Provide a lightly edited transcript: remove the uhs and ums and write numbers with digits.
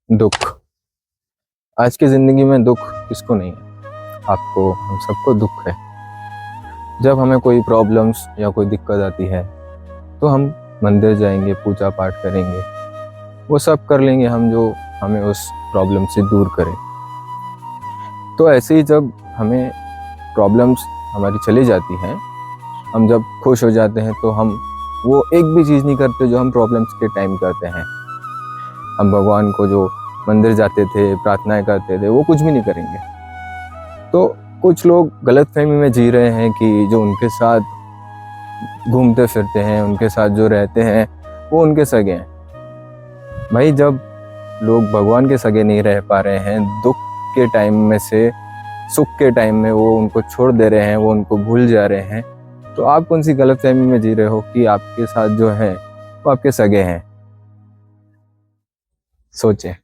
दुख। आज की ज़िंदगी में दुख किसको नहीं है? आपको, हम सबको दुख है। जब हमें कोई प्रॉब्लम्स या कोई दिक्कत आती है तो हम मंदिर जाएंगे, पूजा पाठ करेंगे, वो सब कर लेंगे हम जो हमें उस प्रॉब्लम से दूर करे। तो ऐसे ही जब हमें प्रॉब्लम्स हमारी चली जाती हैं, हम जब खुश हो जाते हैं तो हम वो एक भी चीज़ नहीं करते जो हम प्रॉब्लम्स के टाइम करते हैं। हम भगवान को जो मंदिर जाते थे, प्रार्थनाएं करते थे, वो कुछ भी नहीं करेंगे। तो कुछ लोग गलतफहमी में जी रहे हैं कि जो उनके साथ घूमते फिरते हैं, उनके साथ जो रहते हैं, वो उनके सगे हैं। भाई, जब लोग भगवान के सगे नहीं रह पा रहे हैं, दुख के टाइम में से सुख के टाइम में वो उनको छोड़ दे रहे हैं, वो उनको भूल जा रहे हैं, तो आप कौन सी गलतफहमी में जी रहे हो कि आपके साथ जो है वो आपके सगे हैं? सोचें।